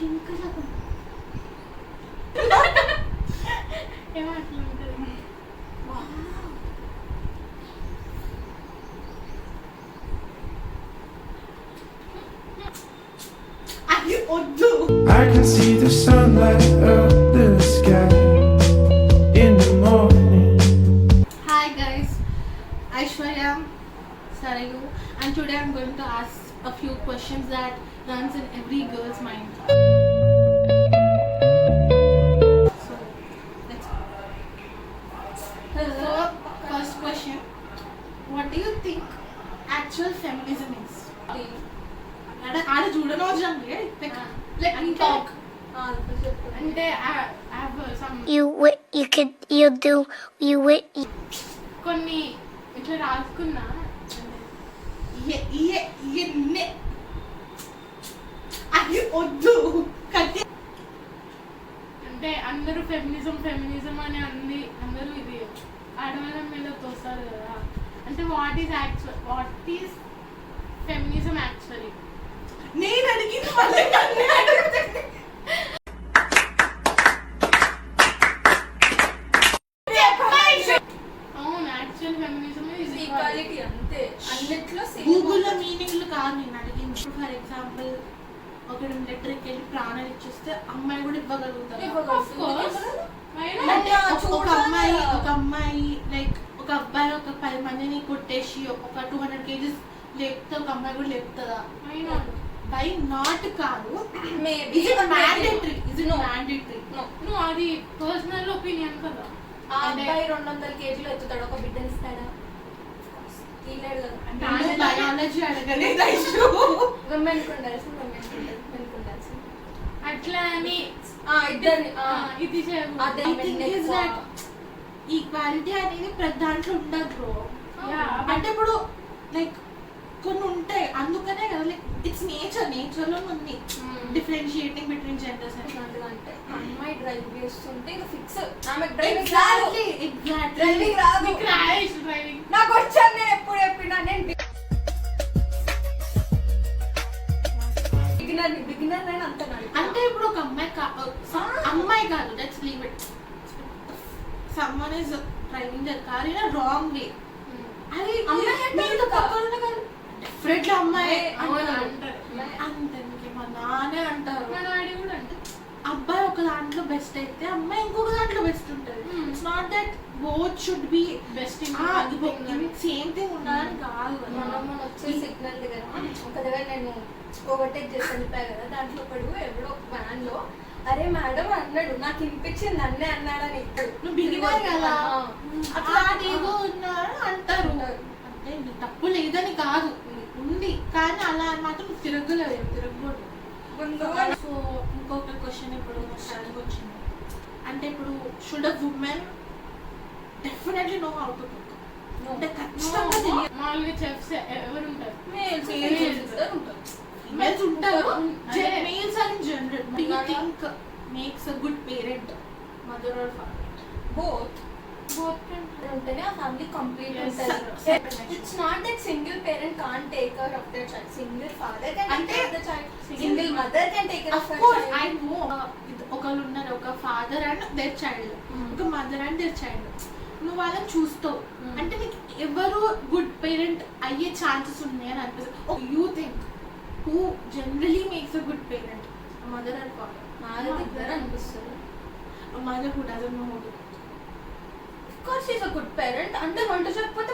ఇంకా చెప్పండి ఏమట్లుంటుంది. అది వద్దు. I can see the sunlight of the sky in the morning. Hi guys, Aishwarya, Sarayu, and today I'm going to ask a few questions that runs in every girl's mind. So, let's go. So, first question, what do you think actual feminism is? ఆడ చూడనవసరండి like talk అంటే కొన్ని ఇట్లా రాసుకున్నా అది వద్దు అంటే అందరూ feminism అని అందరూ ఇది ఆడవాళ్ళ మీద తోస్తారు కదా. అంటే వాట్ ఈస్ ఫెమినిజం యాక్చువల్లీ? నేను అడిగింది అవును, యాక్చువల్ ఫెమినిజం ఇస్ ఈక్వాలిటీ అంతే. అన్నిట్లో గూగుల్లో మీనింగ్లు కాదు నేను అడిగింది. ఫర్ ఎగ్జాంపుల్ ఒకటి లెటర్కి వెళ్ళి ప్రాణాలు ఇచ్చేస్తే అమ్మాయి కూడా ఇవ్వగలుగుతారు. ఒక అమ్మాయి లైక్ ఒక అబ్బాయి ఒక 10 మందిని కొట్టేసి ఒక 200 kgs లేపుతా, ఒక అమ్మాయి కూడా లేపుతుందా? బై నాట్ కాదు, మేబీ మ్యాండేటరీ. ఇది మ్యాండేటరీ. నువ్వు అది పర్సనల్ ఒపీనియన్ కదా. ఆ అబ్బాయి 200 kg ఎత్తుతాడు, ఒక బిడ్డని ఇస్తాడా? తీయలేడు కదా. బయాలజీ అడగలేదు. విమెన్ ఉండాల్సింది అట్లా అని ఇది ఈక్వాలిటీ అనేది ప్రతి దాంట్లో ఉండదు బ్రో. అంటే ఇప్పుడు లైక్ కొన్ని ఉంటాయి, అందుకనే కదా లైక్ ఇట్స్ నేచర్ లో ఉంది డిఫరెన్షియేటింగ్ బిట్వీన్ జెండర్స్. అంటే అమ్మాయి డ్రైవ్ చేస్తుంటే ఇంకా ఫిక్స్ ఆమెకు డ్రైవింగ్ రాదు. డ్రైవింగ్ రాదు, క్రాష్ డ్రైవింగ్ నాకు వచ్చాను. నేను ఎప్పుడు చెప్పినా నేను బిగినర్ అని అంటున్నాను. అంటే ఇప్పుడు ఒక అమ్మాయి కాదు, let's leave it, someone is driving the car in a wrong way. అది మీరు పక్కన డిఫరెంట్ అమ్మాయి అంతే. మా నానే అంటారు, మా డాడీ కూడా అంటే అబ్బాయి ఒక దాంట్లో బెస్ట్ అయితే అమ్మాయి ఇంకొక దాంట్లో బెస్ట్ ఉంటుంది. It's not that both should be best in same thing ఉండాలని కాదు. మనం వచ్చే సిగ్నల్ దగ్గర ఒక దగ్గర నేను ఓవర్టేక్ చేసి వెళ్ళిపోయా కదా, దాంట్లో ఒకడు ఎవడో వ్యాన్ లో అరే మేడం అన్నాడు, నాకు వినిపించింది నన్నే అన్నాడని. ఇప్పుడు నువ్వు బిగినారు కదా అట్లా ఏదో ఉన్నారు అంటారు. అంటే తప్పు లేదని కాదు, ఉంది, కానీ అలా మాత్రం తిరగలేదు, తిరగకూడదు. సో ఇంకొక క్వశ్చన్ ఇప్పుడు సడన్గా వచ్చింది. అంటే ఇప్పుడు should a woman definitely know how to cook? అంటే ఖచ్చితంగా మామూలుగా చెఫ్స్ ఎవరు ఉంటారు? మేల్స్ ఉంటారు. Males are in general. Do you think makes a good parent, mother or father? Both ఉంటేనే ఆ ఫ్యామిలీ కంప్లీట్ ఉంటుంది. It's not that single parent can't take care of their child. Single father can take the child, single mother can take care of their child. I know ఒకళ్ళు ఉన్నారు, ఒక father and there child, ఒక mother and there child. నువ్వు వాళ్ళని చూస్తావు అంటే నీకు ఎవరు గుడ్ పేరెంట్ అయ్యే ఛాన్సెస్ ఉన్నాయి అని అనిపిస్తుంది. You think who generally makes a good parent, mother and father? Mother దగ్గర అనిపిస్తుంది. Mother who doesn't know how to Of course she's a good parent. అంటే వంట చేయకపోతే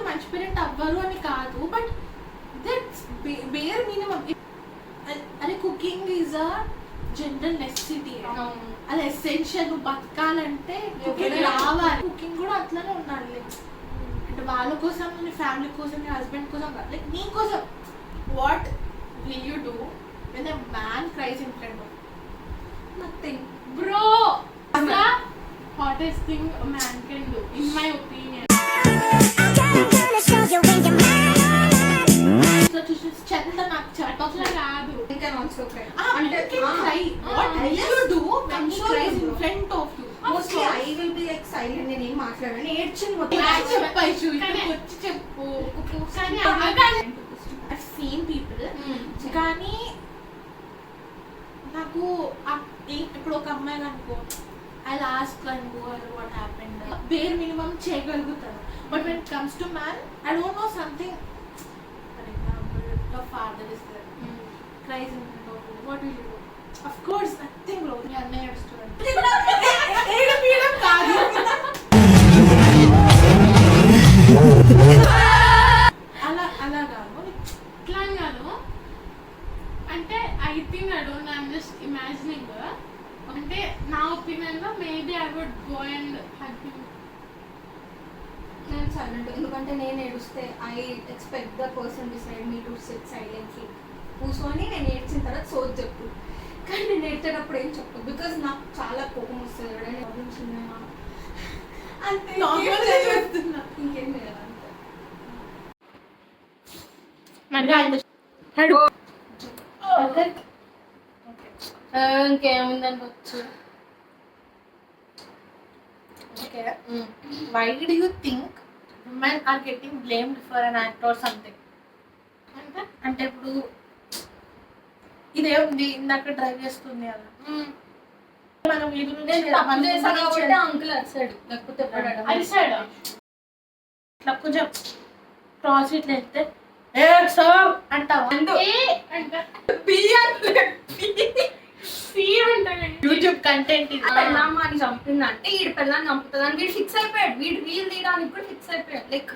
మంచి పేరెంట్ అవ్వరు అని కాదు, బట్ దట్స్ బేర్ మినిమం. అరే cooking is a general necessity, అది ఎసెన్షియల్. నువ్వు బతకాలంటే కుకింగ్ రావాలి. కుకింగ్ కూడా అట్లనే ఉండాలి. అంటే వాళ్ళ కోసం, నీ ఫ్యామిలీ కోసం, నీ హస్బెండ్ కోసం కాదు, లైక్ నీ కోసం. What will you do when a man cries in front of? Nothing bro. Hottest thing a man can do, in my opinion. So just chanda nak chatla raadu. You can also cry. You can cry. What will you do when he cries in front of you? Mostly I will be like silent. నేను ఏం మాట్లాడను, ఏడ్చను మొత్తం. చెప్పైచు ఇక్కడ వచ్చి చెప్పు. కానీ I've seen people కానీ నాకు ఇప్పుడు ఒక అమ్మాయి అనుకో ఐ లాస్ట్ అనుకో వాట్ హ్యాపెండ్ బేర్ మినిమం చేయగలుగుతాను. But when it comes to man I don't know something. For example your father is there cries in what will you do? Of course nothing bro. మీ అన్నయ్య ఏడుస్తున్నాడు కాదు అలా కాదు ఇట్లా కాదు అంటే అయిపోయినాడు. I'm just imagining. అంటే నా ఒపీనియన్ లో maybe I would go and hug him. నేను సైలెంట్, ఎందుకంటే నేను ఏడుస్తే I expect the person decide me to SIT silently. కూర్చొని నేను ఏడ్చిన తర్వాత సోచ్ చెప్పు, కానీ నేను ఏడ్చేటప్పుడు ఏం చెప్పు, బికాజ్ నాకు చాలా కోపం వస్తుంది. ప్రాబ్లమ్స్ ఉన్నాయా అంతే, ఇంకేం చేయాలి ఇంకేముందని వచ్చు. Okay. Why do you think women are getting blamed for an act or something? అంటే ఇప్పుడు ఇదే ఉంది, ఇందాక డ్రైవ్ చేస్తుంది అలా మనం అంకుల్ అరిసాడు, లేకపోతే అరిసాడు ఇట్లా కొంచెం క్రాస్ ఇట్లా వెళ్తే ఏ సార్ అంటావా? యూట్యూబ్ కంటెంట్ పెళ్ళామా అని చంపిందంటే వీడి పెళ్ళాన్ని చంపుతుంది అని వీడు ఫిక్స్ అయిపోయాడు. వీడు రీల్ తీయడానికి కూడా ఫిక్స్ అయిపోయాడు. లైక్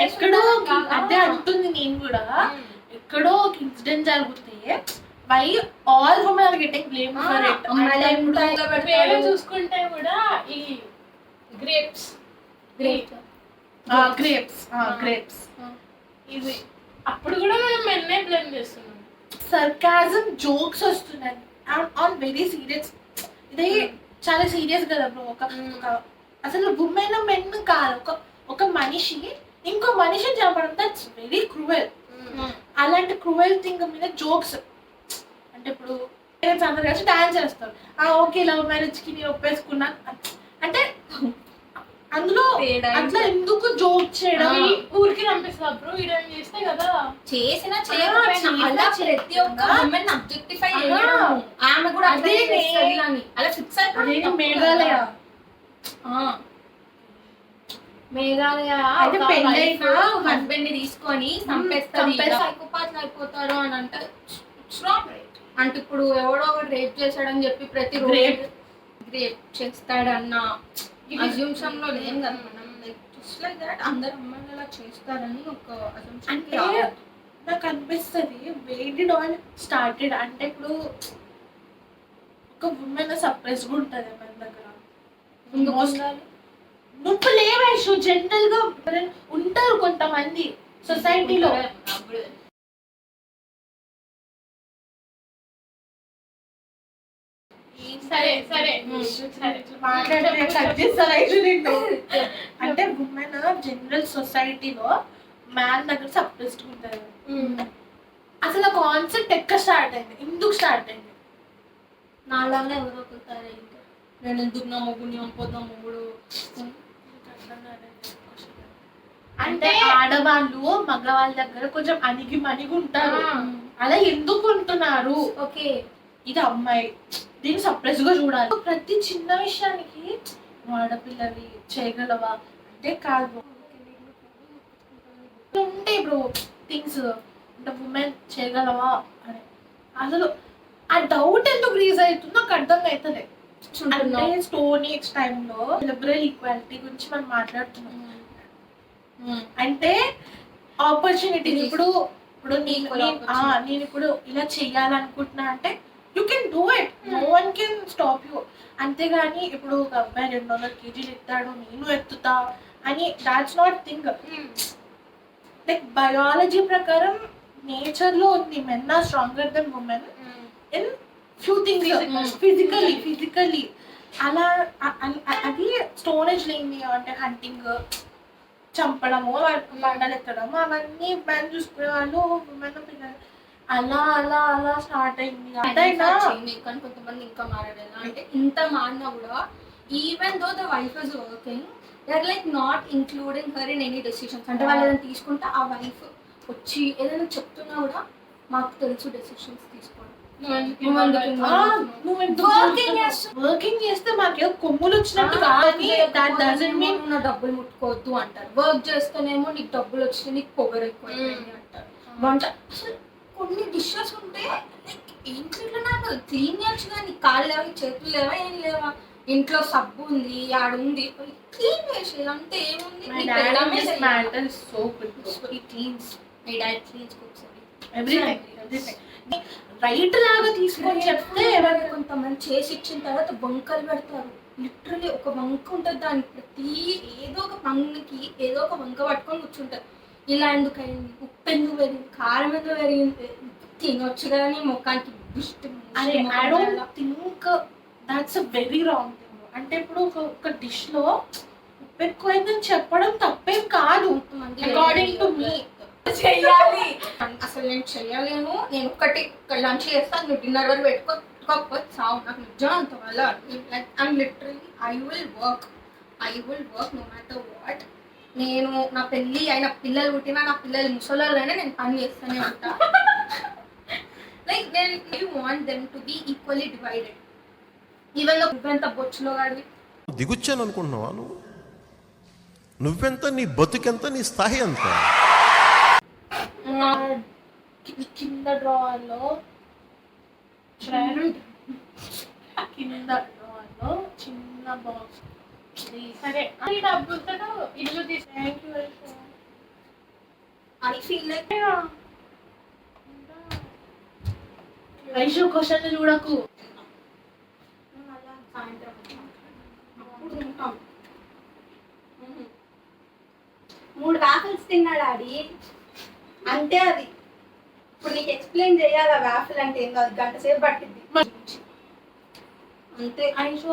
ఎక్కడో అదే అంటుంది నేను కూడా. ఎక్కడో ఒక ఇన్సిడెంట్ జరిగితే why all women are getting blame for it. పేరు చూసుకుంటే కూడా ఈ గ్రేప్స్ గ్రేప్స్ ఇది అప్పుడు కూడా మనం మెన్నే బ్లేమ్ చేస్తున్నాం. సర్కాజం జోక్స్ వస్తున్నాయి ఆన్ వెరీ సీరియస్. ఇదే చాలా సీరియస్ కదా బ్రో. ఒక అసలు ఉమెన్ మెన్ కాదు, ఒక మనిషి ఇంకో మనిషిని చంపడం దట్స్ వెరీ క్రూయల్. అలాంటి క్రూయల్ థింగ్ మీద జోక్స్ అంటే ఇప్పుడు పేరెంట్స్ అందరు కలిసి డాన్స్ చేస్తారు. ఓకే లవ్ మ్యారేజ్ కి నేను ఒప్పేసుకున్నా అంటే అందులో అట్లా ఎందుకు జోక్ చేయడం? ఊరికి పంపిస్తా బ్రో వీడియో చేస్తే కదా చేసినా చేయకపోయినా ప్రతి ఒక్క ఉమెన్ అబ్జెక్టిఫై చేయడం. ఆమె కూడా అదే అలా ఫిక్స్ అయిపోయింది. మేఘాలయ హస్బెండ్ ని తీసుకొని చంపేస్తారు, సైకోపాత్లు అయిపోతారు అని అంటే అంటే ఇప్పుడు ఎవడో ఒకటి రేప్ చేశాడని చెప్పి ప్రతి రోజు రేప్ చేస్తాడన్న అజంప్షన్ లో లేం కదా మనం. లైక్ జస్ట్ లైక్ దట్ అందరు అమ్మాయిలు అలా చేస్తారని ఒక అజంప్షన్. అంటే నాకు అనిపిస్తుంది వేర్ డిడ్ ఆల్ స్టార్టెడ్ అంటే ఇప్పుడు ఒక ఉమెన్ సర్ప్రైజ్ కూడా ఉంటుంది మన దగ్గర. నువ్వు లేవేషు జనరల్ గా ఉంటారు కొంతమంది సొసైటీలో. అంటే ఉమెన్ జనరల్ సొసైటీలో మ్యాన్ దగ్గర సప్రెస్డ్ ఉంటారు. అసలు కాన్సెప్ట్ ఎక్కడ స్టార్ట్ అయింది, ఎందుకు స్టార్ట్ అయింది? నాలాగా ఎవరో ఒకరు నేను ఎందుకు నా మొగ్గుని చంపొద్దు, మొగ్గుడు అంటే ఆడవాళ్ళు మగవాళ్ళ దగ్గర కొంచెం అణిగి మణిగి ఉంటారు. అలా ఎందుకు ఉంటున్నారు? ఓకే ఇది అమ్మాయి, దీన్ని సర్ప్రైజ్ గా చూడాలి. ప్రతి చిన్న విషయానికి ఆడపిల్లవి చేయగలవా అంటే కాదు. ఉంటాయి బ్రో థింగ్స్ అంటే ఉమెన్ చేయగలవా అని. అసలు ఆ డౌట్ ఎందుకు రీజ్ అవుతుందో నాకు అర్థం అవుతుంది. అంటే స్టోన్ ఏజ్ టైంలో లిబరల్ ఈక్వాలిటీ గురించి మనం మాట్లాడుతున్నాం. అంటే ఆపర్చునిటీ ఇప్పుడు నేను ఇప్పుడు ఇలా చెయ్యాలనుకుంటున్నా అంటే you can do it, no one can stop you. అంతేగాని ఇప్పుడు ఒక అబ్బాయి 200 kgs ఎత్తాడు నేను ఎత్తుతా అని that's not thing. Like biology ప్రకారం నేచర్ లో ఉంది men are stronger than women in few things physically. అలా అది స్టోరేజ్ లేని అంటే హంటింగ్, చంపడము, బండలు ఎత్తడము అవన్నీ మెన్ చూసుకునే వాళ్ళు. ఉమెన్ అలా అలా అలా స్టార్ట్ అయింది. కానీ కొంతమంది ఇంకా మారాడు. అంటే ఇంత మారినా కూడా even though the wife is working they are like not including her in any decisions. అంటే వాళ్ళు ఏదైనా తీసుకుంటే ఆ వైఫ్ వచ్చి ఏదైనా చెప్తున్నా కూడా మాకు తెలుసు డెసిషన్స్ తీసుకోవడం. వర్కింగ్ చేస్తే మాకేదో కొమ్ములు వచ్చినట్టు కానీ దట్ డజంట్ మీన్ నా డబ్బులు ముట్టుకోవద్దు అంటారు. వర్క్ చేస్తేనేమో నీకు డబ్బులు వచ్చినాయి, నీకు పొగరు ఎక్కువైపోయింది అంటారు. వంట అసలు కొన్ని డిషెస్ ఉంటే ఇంట్లో నాకు క్లీన్ చేయొచ్చు కానీ కాళ్ళు లేవా, చేతులు లేవా, ఏం లేవా, ఇంట్లో సబ్బు ఉంది, ఆడుంది, క్లీన్ చేసేది అంతే. ఏముంది రైట్ లాగా తీసుకొని చెప్తే ఎవరైనా కొంతమంది చేసి ఇచ్చిన తర్వాత బంకలు పెడతారు. లిటరలీ ఒక వంక ఉంటుంది, దానికి ప్రతి ఏదో ఒక పంగుకి ఏదో ఒక వంక పట్టుకొని కూర్చుంటారు. ఇలా ఎందుకు అయింది, ఉప్పు ఎందుకు పెరిగింది, కారం ఎందుకు పెరిగింది, తినొచ్చు కదా నీ ముఖానికి I don't think that's a very wrong thing. అంటే ఇప్పుడు ఒక డిష్ లో ఉప్పు ఎక్కువైందని చెప్పడం తప్పేం కాదు అకార్డింగ్ టు మీ. చెయ్యాలి అసలు నేను చెయ్యలేను, నేను ఒక్కటి లంచ్ చేస్తాను, నువ్వు డిన్నర్ వరకు పెట్టుకోకపోతే చావు, నాకు నిజం అంత వల్ల I'm literally I will work no matter what. నేను నా పెళ్ళి అయిన పిల్లలు పుట్టినా నా పిల్లలు ముసలాళ్ళైనా నేను పని చేస్తూనే ఉంటా. లైక్ నేను you want them to be equally divided. Even నువ్వెంత బొచ్చులో గాడివి, దిగుచ్చాను అనుకుంటున్నావా నువ్వెంత, నీ బతుకెంత, నీ స్థాయి ఎంత? కింద డ్రావర్లో చిన్న బాక్స్. సరే ఈ డబ్బులతో ఇల్లు తీసి I feel like Aishu question చూడకు. సాయంత్రం 3 వాఫిల్స్ తిన్నాడు ఆడి అంతే. అది ఇప్పుడు నీకు ఎక్స్ప్లెయిన్ చేయాలి వాఫిల్ అంటే ఏం కాదు, గంట సేపు పట్టింది అంతే. ఐషు